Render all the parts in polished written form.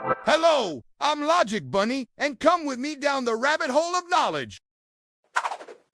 Hello, I'm Logic Bunny, and come with me down the rabbit hole of knowledge.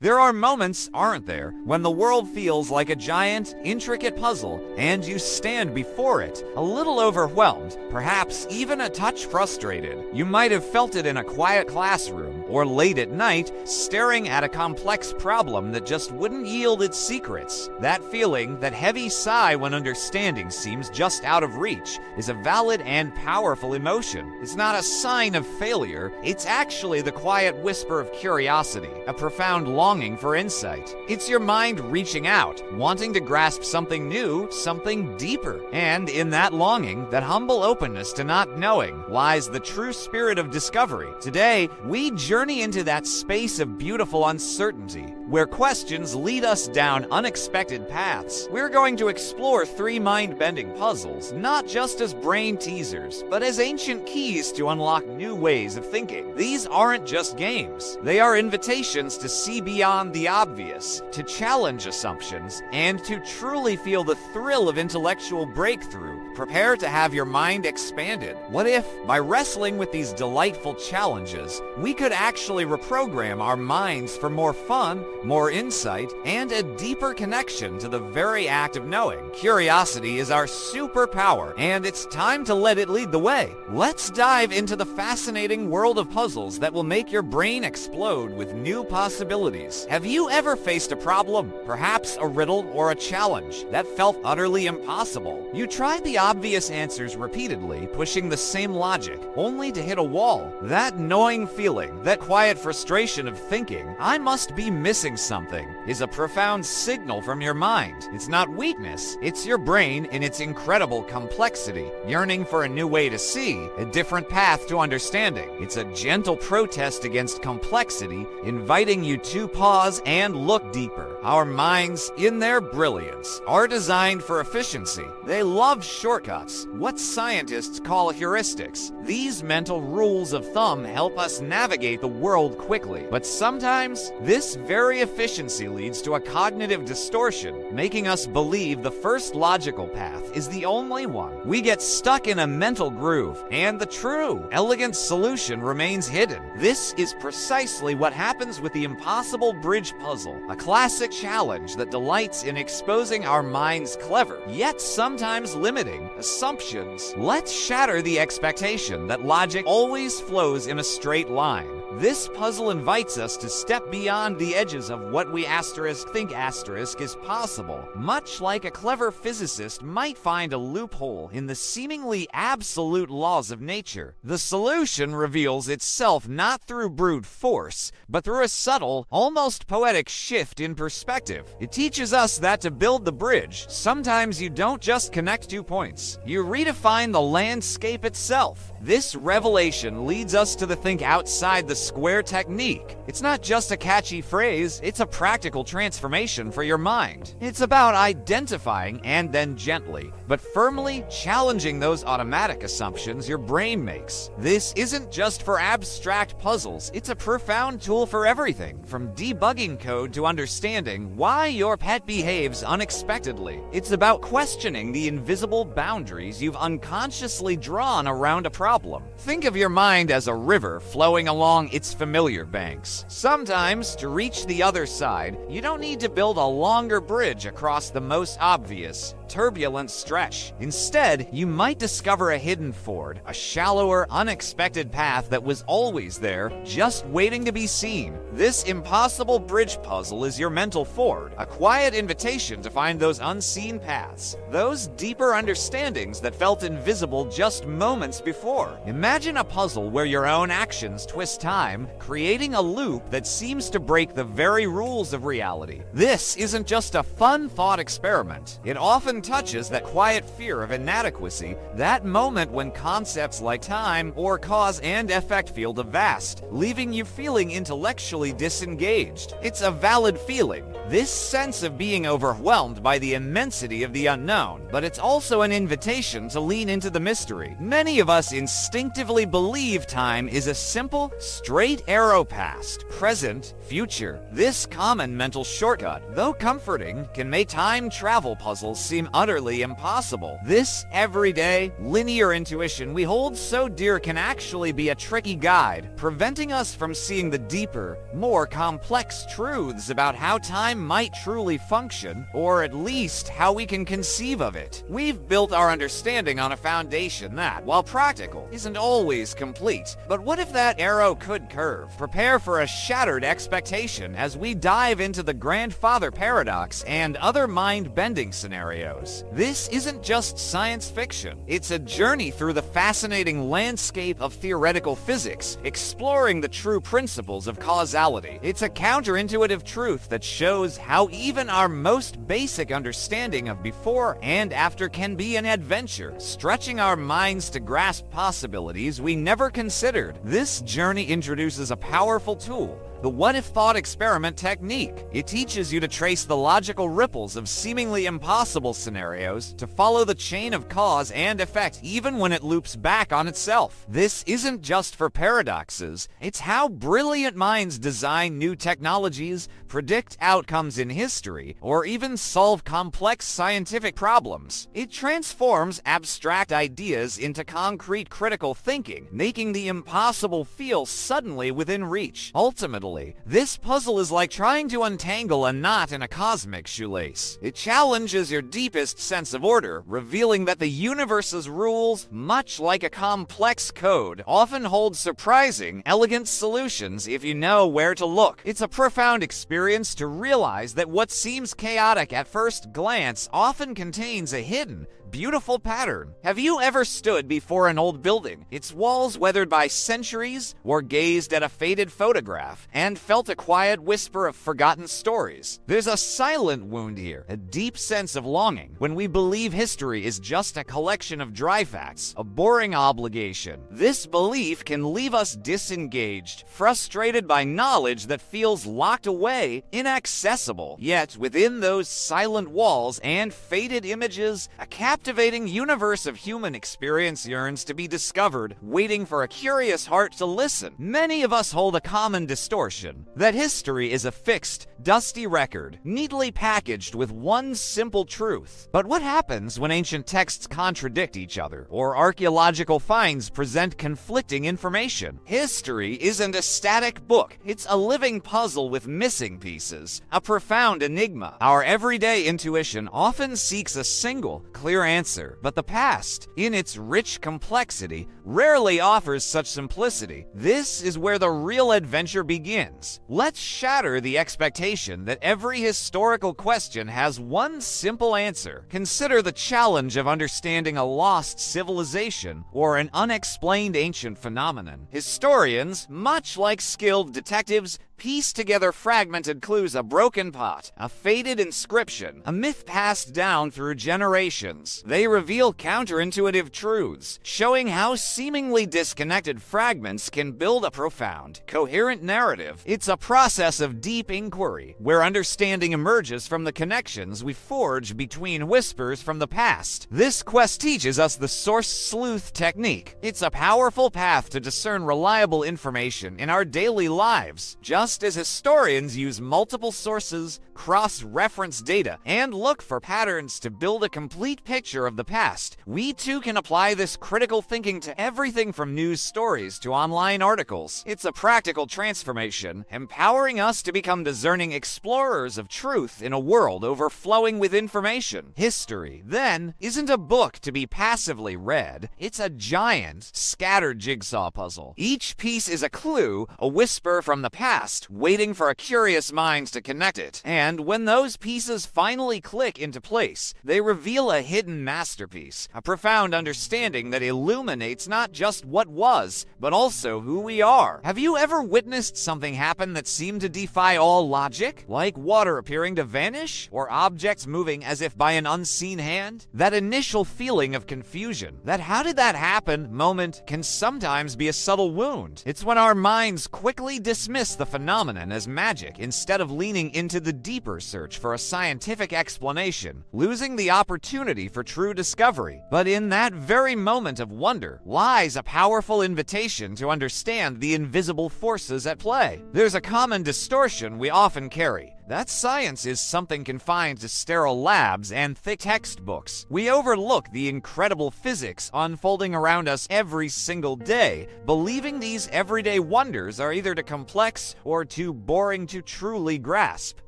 There are moments, aren't there, when the world feels like a giant, intricate puzzle, and you stand before it, a little overwhelmed, perhaps even a touch frustrated. You might have felt it in a quiet classroom, or late at night, staring at a complex problem that just wouldn't yield its secrets. That feeling, that heavy sigh when understanding seems just out of reach, is a valid and powerful emotion. It's not a sign of failure, it's actually the quiet whisper of curiosity, a profound longing for insight. It's your mind reaching out, wanting to grasp something new, something deeper. And in that longing, that humble openness to not knowing, lies the true spirit of discovery. Today, we journey into that space of beautiful uncertainty, where questions lead us down unexpected paths. We're going to explore 3 mind-bending puzzles, not just as brain teasers, but as ancient keys to unlock new ways of thinking. These aren't just games. They are invitations to see beyond the obvious, to challenge assumptions, and to truly feel the thrill of intellectual breakthrough. Prepare to have your mind expanded. What if, by wrestling with these delightful challenges, we could actually reprogram our minds for more fun, more insight, and a deeper connection to the very act of knowing? Curiosity is our superpower, and it's time to let it lead the way. Let's dive into the fascinating world of puzzles that will make your brain explode with new possibilities. Have you ever faced a problem, perhaps a riddle or a challenge, that felt utterly impossible? You tried the obvious answers repeatedly, pushing the same logic, only to hit a wall. That gnawing feeling, that quiet frustration of thinking, "I must be missing something," is a profound signal from your mind. It's not weakness, it's your brain in its incredible complexity, yearning for a new way to see, a different path to understanding. It's a gentle protest against complexity, inviting you to pause and look deeper. Our minds, in their brilliance, are designed for efficiency. They love shortcuts, what scientists call heuristics. These mental rules of thumb help us navigate the world quickly. But sometimes, this very efficiency leads to a cognitive distortion, making us believe the first logical path is the only one. We get stuck in a mental groove, and the true, elegant solution remains hidden. This is precisely what happens with the impossible bridge puzzle, a classic challenge that delights in exposing our minds' clever, yet sometimes limiting, assumptions. Let's shatter the expectation that logic always flows in a straight line. This puzzle invites us to step beyond the edges of what we think is possible. Much like a clever physicist might find a loophole in the seemingly absolute laws of nature, the solution reveals itself not through brute force, but through a subtle, almost poetic shift in perspective. It teaches us that to build the bridge, sometimes you don't just connect 2 points, you redefine the landscape itself. This revelation leads us to the think outside the square technique. It's not just a catchy phrase, it's a practical transformation for your mind. It's about identifying and then gently, but firmly challenging those automatic assumptions your brain makes. This isn't just for abstract puzzles, it's a profound tool for everything, from debugging code to understanding why your pet behaves unexpectedly. It's about questioning the invisible boundaries you've unconsciously drawn around a problem. Think of your mind as a river flowing along its familiar banks. Sometimes, to reach the other side, you don't need to build a longer bridge across the most obvious, turbulent stretch. Instead, you might discover a hidden ford, a shallower, unexpected path that was always there, just waiting to be seen. This impossible bridge puzzle is your mental ford, a quiet invitation to find those unseen paths, those deeper understandings that felt invisible just moments before. Imagine a puzzle where your own actions twist time, creating a loop that seems to break the very rules of reality. This isn't just a fun thought experiment. It often touches that quiet fear of inadequacy, that moment when concepts like time or cause and effect feel vast, leaving you feeling intellectually disengaged. It's a valid feeling, this sense of being overwhelmed by the immensity of the unknown, but it's also an invitation to lean into the mystery. Many of us instinctively believe time is a simple, straight arrow past, present, future. This common mental shortcut, though comforting, can make time travel puzzles seem seem utterly impossible. This everyday, linear intuition we hold so dear can actually be a tricky guide, preventing us from seeing the deeper, more complex truths about how time might truly function, or at least how we can conceive of it. We've built our understanding on a foundation that, while practical, isn't always complete. But what if that arrow could curve? Prepare for a shattered expectation as we dive into the grandfather paradox and other mind-bending scenarios. This isn't just science fiction. It's a journey through the fascinating landscape of theoretical physics, exploring the true principles of causality. It's a counterintuitive truth that shows how even our most basic understanding of before and after can be an adventure, stretching our minds to grasp possibilities we never considered. This journey introduces a powerful tool, the what-if thought experiment technique. It teaches you to trace the logical ripples of seemingly impossible scenarios, to follow the chain of cause and effect even when it loops back on itself. This isn't just for paradoxes, it's how brilliant minds design new technologies, predict outcomes in history, or even solve complex scientific problems. It transforms abstract ideas into concrete critical thinking, making the impossible feel suddenly within reach. Ultimately, this puzzle is like trying to untangle a knot in a cosmic shoelace. It challenges your deepest sense of order, revealing that the universe's rules, much like a complex code, often hold surprising, elegant solutions if you know where to look. It's a profound experience to realize that what seems chaotic at first glance often contains a hidden, beautiful pattern. Have you ever stood before an old building, its walls weathered by centuries, or gazed at a faded photograph and felt a quiet whisper of forgotten stories? There's a silent wound here, a deep sense of longing, when we believe history is just a collection of dry facts, a boring obligation. This belief can leave us disengaged, frustrated by knowledge that feels locked away, inaccessible. Yet within those silent walls and faded images, a captivating universe of human experience yearns to be discovered, waiting for a curious heart to listen. Many of us hold a common distortion, that history is a fixed, dusty record, neatly packaged with one simple truth. But what happens when ancient texts contradict each other, or archaeological finds present conflicting information? History isn't a static book, it's a living puzzle with missing pieces, a profound enigma. Our everyday intuition often seeks a single, clear answer, but the past, in its rich complexity, rarely offers such simplicity. This is where the real adventure begins. Let's shatter the expectation that every historical question has one simple answer. Consider the challenge of understanding a lost civilization or an unexplained ancient phenomenon. Historians, much like skilled detectives, piece together fragmented clues: a broken pot, a faded inscription, a myth passed down through generations. They reveal counterintuitive truths, showing how seemingly disconnected fragments can build a profound, coherent narrative. It's a process of deep inquiry, where understanding emerges from the connections we forge between whispers from the past. This quest teaches us the source sleuth technique. It's a powerful path to discern reliable information in our daily lives. Just as historians use multiple sources, cross-reference data, and look for patterns to build a complete picture of the past, we too can apply this critical thinking to everything from news stories to online articles. It's a practical transformation, empowering us to become discerning explorers of truth in a world overflowing with information. History, then, isn't a book to be passively read. It's a giant, scattered jigsaw puzzle. Each piece is a clue, a whisper from the past, waiting for a curious mind to connect it. And when those pieces finally click into place, they reveal a hidden masterpiece, a profound understanding that illuminates not just what was, but also who we are. Have you ever witnessed something happen that seemed to defy all logic? Like water appearing to vanish, or objects moving as if by an unseen hand? That initial feeling of confusion, that "how did that happen" moment, can sometimes be a subtle wound. It's when our minds quickly dismiss the phenomenon as magic instead of leaning into the deeper search for a scientific explanation, losing the opportunity for true discovery. But in that very moment of wonder lies a powerful invitation to understand the invisible forces at play. There's a common distortion we often carry, That science is something confined to sterile labs and thick textbooks. We overlook the incredible physics unfolding around us every single day, believing these everyday wonders are either too complex or too boring to truly grasp.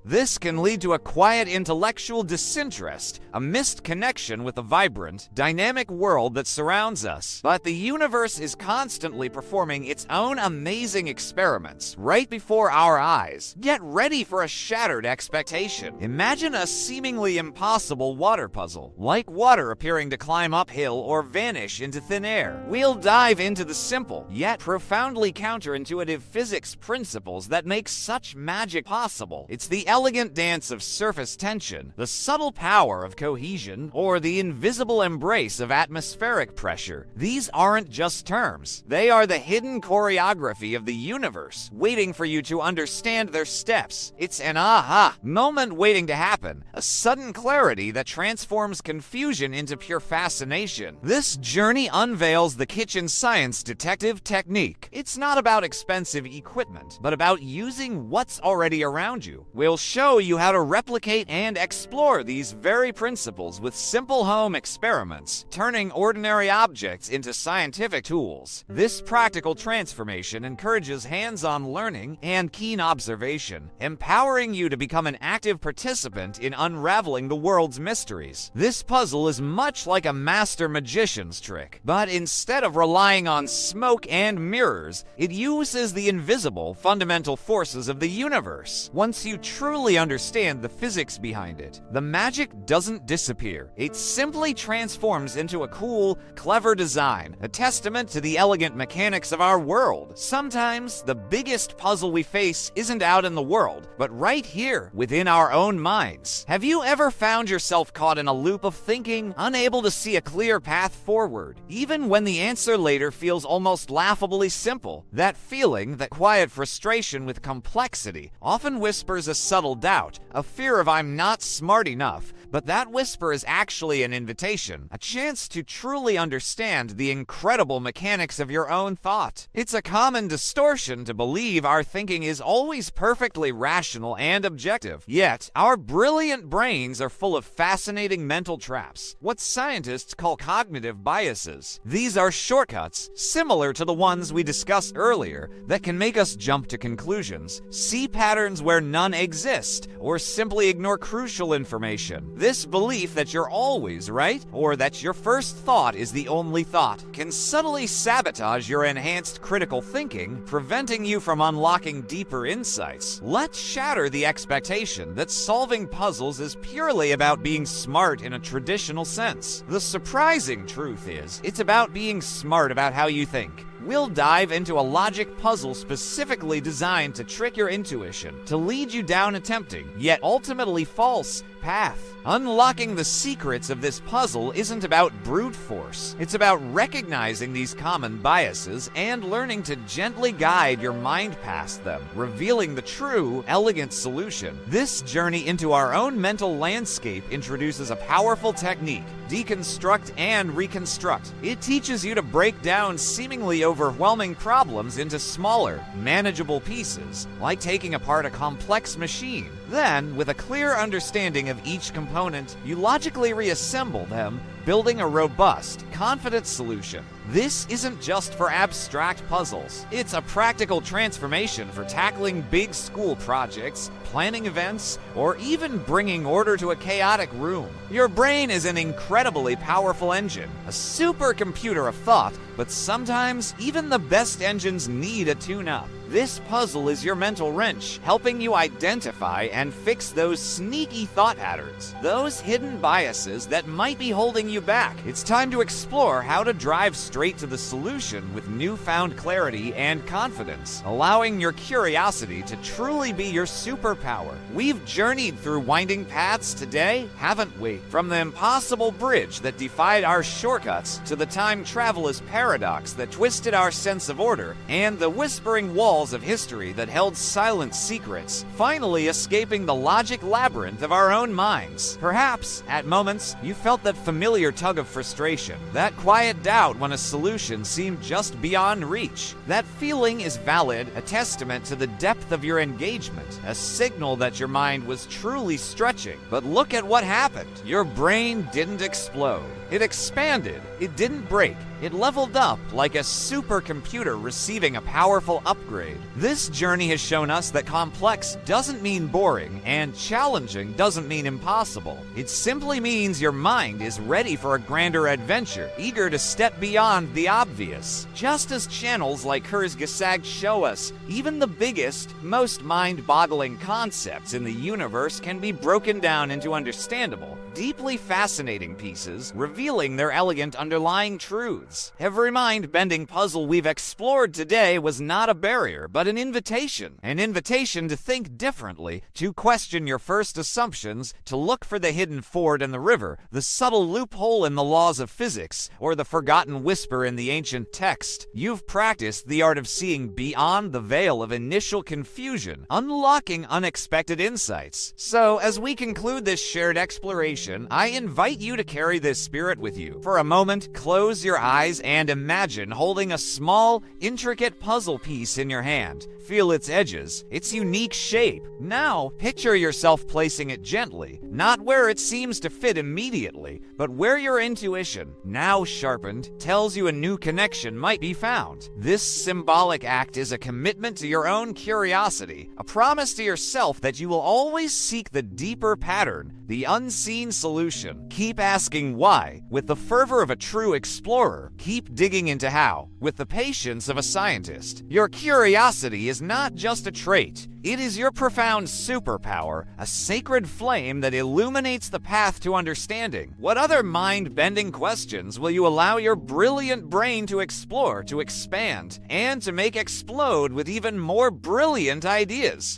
This can lead to a quiet intellectual disinterest, a missed connection with the vibrant, dynamic world that surrounds us. But the universe is constantly performing its own amazing experiments right before our eyes. Get ready for a shattered expectation. Imagine a seemingly impossible water puzzle, like water appearing to climb uphill or vanish into thin air. We'll dive into the simple, yet profoundly counterintuitive physics principles that make such magic possible. It's the elegant dance of surface tension, the subtle power of cohesion, or the invisible embrace of atmospheric pressure. These aren't just terms. They are the hidden choreography of the universe, waiting for you to understand their steps. It's an aha moment waiting to happen, a sudden clarity that transforms confusion into pure fascination. This journey unveils the kitchen science detective technique. It's not about expensive equipment, but about using what's already around you. We'll show you how to replicate and explore these very principles with simple home experiments, turning ordinary objects into scientific tools. This practical transformation encourages hands-on learning and keen observation, empowering you to become an active participant in unraveling the world's mysteries. This puzzle is much like a master magician's trick, but instead of relying on smoke and mirrors, it uses the invisible, fundamental forces of the universe. Once you truly understand the physics behind it, the magic doesn't disappear. It simply transforms into a cool, clever design, a testament to the elegant mechanics of our world. Sometimes the biggest puzzle we face isn't out in the world, but right here within our own minds. Have you ever found yourself caught in a loop of thinking, unable to see a clear path forward, even when the answer later feels almost laughably simple? That feeling, that quiet frustration with complexity, often whispers a subtle doubt, a fear of I'm not smart enough, but that whisper is actually an invitation, a chance to truly understand the incredible mechanics of your own thought. It's a common distortion to believe our thinking is always perfectly rational and objective. Yet, our brilliant brains are full of fascinating mental traps, what scientists call cognitive biases. These are shortcuts, similar to the ones we discussed earlier, that can make us jump to conclusions, see patterns where none exist, or simply ignore crucial information. This belief that you're always right, or that your first thought is the only thought, can subtly sabotage your enhanced critical thinking, preventing you from unlocking deeper insights. Let's shatter the expectation that solving puzzles is purely about being smart in a traditional sense. The surprising truth is, it's about being smart about how you think. We'll dive into a logic puzzle specifically designed to trick your intuition, to lead you down a tempting, yet ultimately false, path. Unlocking the secrets of this puzzle isn't about brute force. It's about recognizing these common biases and learning to gently guide your mind past them, revealing the true, elegant solution. This journey into our own mental landscape introduces a powerful technique: deconstruct and reconstruct. It teaches you to break down seemingly overwhelming problems into smaller, manageable pieces, like taking apart a complex machine. Then, with a clear understanding of each component, you logically reassemble them, building a robust, confident solution. This isn't just for abstract puzzles. It's a practical transformation for tackling big school projects, planning events, or even bringing order to a chaotic room. Your brain is an incredibly powerful engine, a supercomputer of thought, but sometimes even the best engines need a tune-up. This puzzle is your mental wrench, helping you identify and fix those sneaky thought patterns, those hidden biases that might be holding you back. It's time to explore how to drive straight to the solution with newfound clarity and confidence, allowing your curiosity to truly be your superpower. We've journeyed through winding paths today, haven't we? From the impossible bridge that defied our shortcuts to the time travel is paradise paradox that twisted our sense of order, and the whispering walls of history that held silent secrets, finally escaping the logic labyrinth of our own minds. Perhaps, at moments, you felt that familiar tug of frustration, that quiet doubt when a solution seemed just beyond reach. That feeling is valid, a testament to the depth of your engagement, a signal that your mind was truly stretching. But look at what happened. Your brain didn't explode. It expanded. It didn't break. It leveled up like a supercomputer receiving a powerful upgrade. This journey has shown us that complex doesn't mean boring, and challenging doesn't mean impossible. It simply means your mind is ready for a grander adventure, eager to step beyond the obvious. Just as channels like Kurzgesagt show us, even the biggest, most mind-boggling concepts in the universe can be broken down into understandable, deeply fascinating pieces, revealing their elegant underlying truths. Every mind-bending puzzle we've explored today was not a barrier, but an invitation to think differently, to question your first assumptions, to look for the hidden ford in the river, the subtle loophole in the laws of physics, or the forgotten whisper in the ancient text. You've practiced the art of seeing beyond the veil of initial confusion, unlocking unexpected insights. So, as we conclude this shared exploration, I invite you to carry this spirit with you. For a moment, close your eyes and imagine holding a small, intricate puzzle piece in your hand. Feel its edges, its unique shape. Now, picture yourself placing it gently, not where it seems to fit immediately, but where your intuition, now sharpened, tells you a new connection might be found. This symbolic act is a commitment to your own curiosity, a promise to yourself that you will always seek the deeper pattern, the unseen solution. Keep asking why, with the fervor of a true explorer. Keep digging into how, with the patience of a scientist. Your curiosity is not just a trait. It is your profound superpower, a sacred flame that illuminates the path to understanding. What other mind-bending questions will you allow your brilliant brain to explore, to expand, and to make explode with even more brilliant ideas?